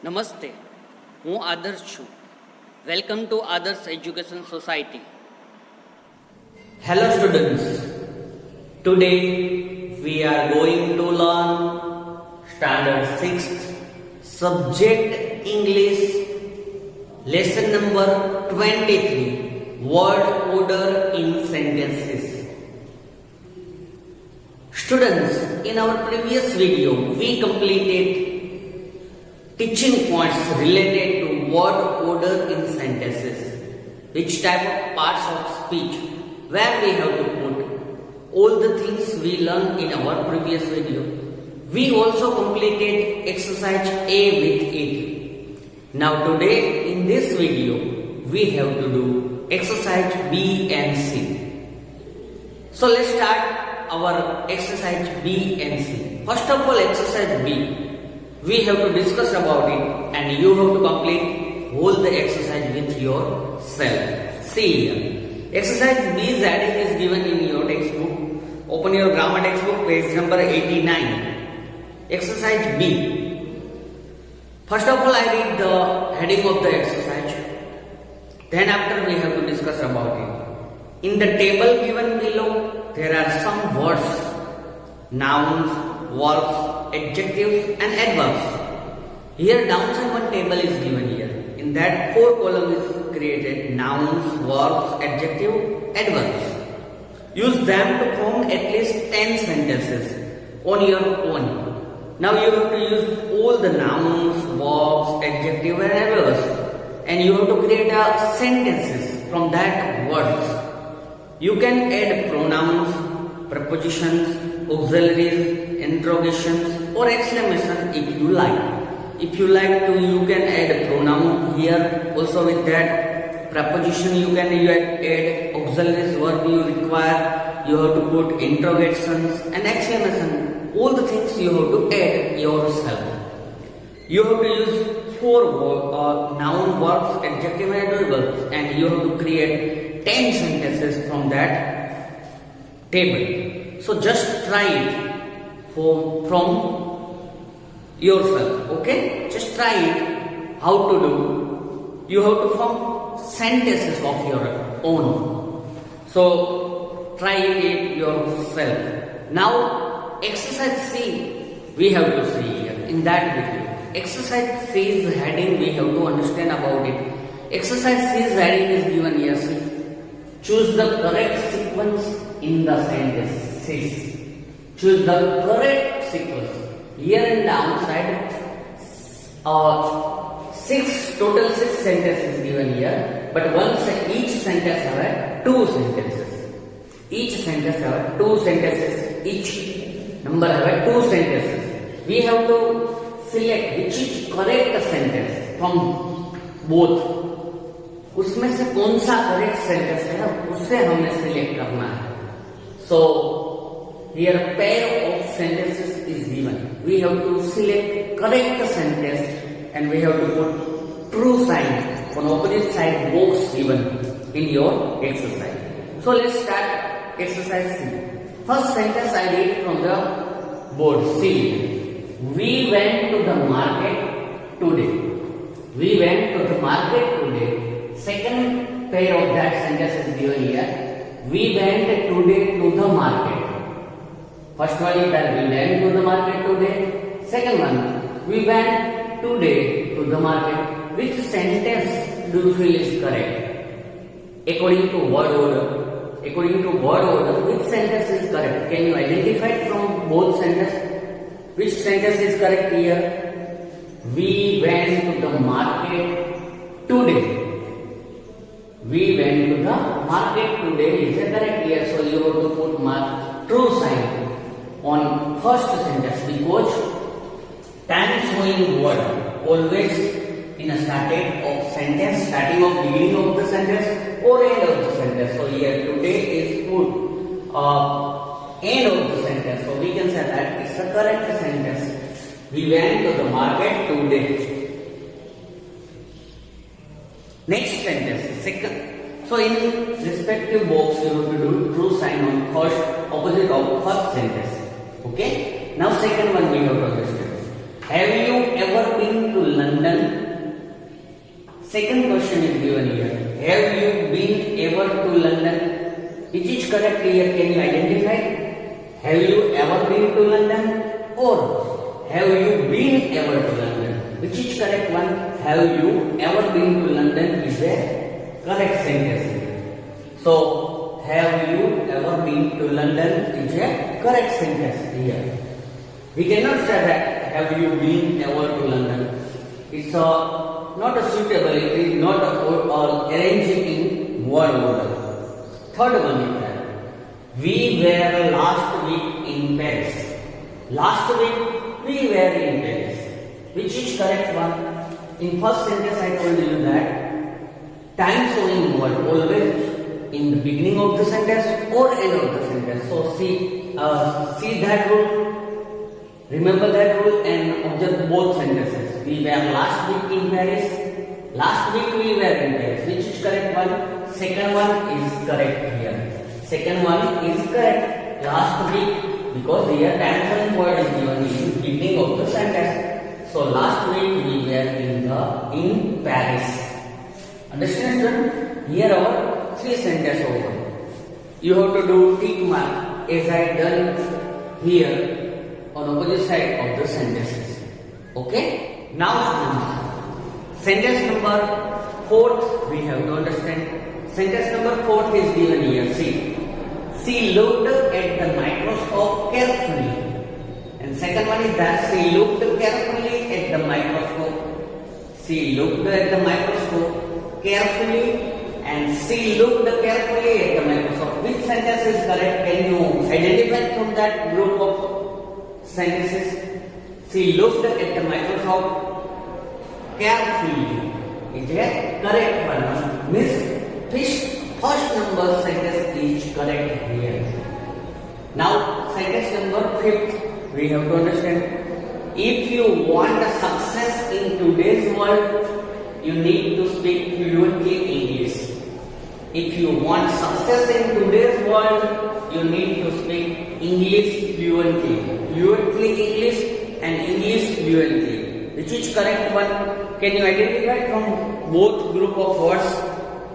નમસ્તે, હું આદર્શ છું. વેલકમ ટુ આદર્શ education society. Hello students, today we are going to learn standard 6th subject English lesson number 23 word order in sentences. Students, in our previous video we completed teaching points related to word order in sentences, which type of parts of speech where we have to put all the things we learned in our previous video. We also completed exercise A with it. Now today in this video we have to do exercise B and C. So let's start our exercise B and C. First of all, exercise B. We have to discuss about it and you have to complete all the exercise with yourself. See here. Exercise B's heading is given in your textbook. Open your grammar textbook, page number 89. Exercise B. First of all, I read the heading of the exercise. Then after we have to discuss about it. In the table given below, there are some words, nouns, verbs, adjectives and adverbs. Here nouns and one table is given here. In that 4 columns is created: nouns, verbs, adjective, adverbs. Use them to form at least 10 sentences on your own. Now you have to use all the nouns, verbs, adjective and adverbs, and you have to create sentences from that words. You can add pronouns, prepositions, auxiliaries, interrogations or exclamation if you like. If you like to, you can add a pronoun here. Also with that preposition you can add auxiliaries verb you require. You have to put interrogations and exclamation. All the things you have to add yourself. You have to use 4 noun, verbs, adjective and adverbs, and you have to create 10 sentences from that table. So just try it from yourself, okay? Just try it how to do. You have to form sentences of your own. So try it yourself. Now exercise C we have to see here in that video. Exercise C's heading we have to understand about it. Exercise C's heading is given here. See. Choose the correct sequence in the sentences. Choose the correct sequence. Here in the outside, total 6 sentences given here, but each sentence have 2 sentences. Each sentence have 2 sentences. Each number have 2 sentences. We have to select which is correct sentence from both. उसमें से कौन सा correct sentence है उससे हमें select करना है. So here pair of sentences is given. We have to select correct sentence and we have to put true sign on opposite side box given in your exercise. So let's start exercise C. First sentence I read from the board. See, we went to the market today. We went to the market today. Second pair of that sentence is given here. We went today to the market. First one is that we went to the market today. Second one, we went today to the market. Which sentence do you feel is correct? According to word order. According to word order, which sentence is correct? Can you identify from both sentences? Which sentence is correct here? We went to the market today. We went to the market today is the correct here. So you have to put true sign on first sentence because time showing word always in a starting of sentence, starting of beginning of the sentence or end of the sentence. So here today is put end of the sentence. So we can say that it's the correct sentence. We went to the market today. Next sentence, second. So in respective box you have to do true sign on first opposite of first sentence. Okay. Now second one we have to understand. Have you ever been to London? Second question is given here. Have you been ever to London? Which is correct here? Can you identify? Have you ever been to London? Or have you been ever to London? Which is correct one? Have you ever been to London is a correct sentence here. So, have you ever been to London is a correct sentence here. We cannot say that have you been ever to London. It's not a suitable, it is not a or arranging in word order. Third one is that we were last week in Paris. Last week we were in Paris. Which is correct one? In first sentence I told you that time showing word always in the beginning of the sentence or end of the sentence. So see that rule. Remember that rule and observe both sentences. We were last week in Paris. Last week we were in Paris. Which is correct one? Second one is correct here. Second one is correct. Last week, because here time showing word is given in the beginning of the sentence. So last week we were in Paris. Understand? Here our three sentences over. You have to do tick mark as I done here on opposite side of the sentences. Okay? Now sentence number 4th we have to understand. Sentence number 4th is given here. See. She looked at the microscope carefully. And second one is that she looked carefully at the microscope. She looked at the microscope carefully and she looked carefully at the microscope. Which sentence is correct? Can you identify from that group of sentences? She looked at the microscope carefully. Is a correct one. Miss first number sentence is correct here. Now sentence number 5th we have to understand. If you want success in today's world, you need to speak fluently English. If you want success in today's world, you need to speak English fluently. Fluently English and English fluently. Which is correct one? Can you identify from both group of words?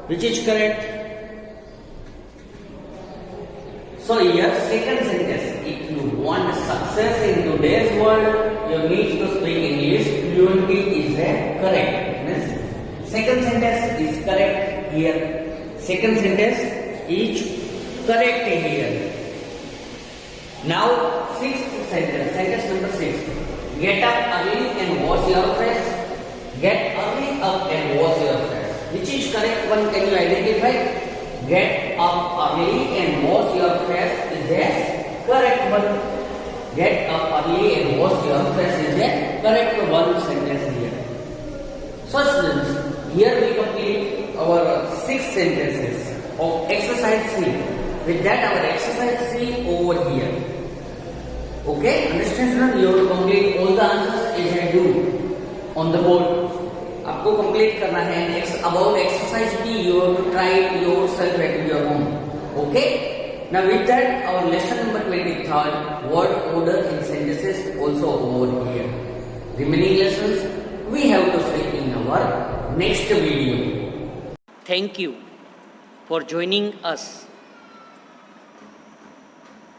Which is correct? So here second sentence. If you want success in today's world, you need to speak English fluently is correct. Second sentence is correct here. Second sentence is correct here. Now sixth sentence. Sentence number 6. Get up early and wash your face. Get early up and wash your face. Which is correct one? Can you identify? Get up early and wash your face is a correct one. Get up early and wash your face is a correct one sentence here. So students, here we complete our 6 sentences of exercise 3. With that our exercise 3 over here. Okay, understand students? You will complete all the answers as I do on the board. आपको complete करना है. About exercise B, you have to try it yourself at your home. Okay? Now with that, our lesson number 23rd, word order in sentences also over here. Remaining lessons we have to speak in our next video. Thank you for joining us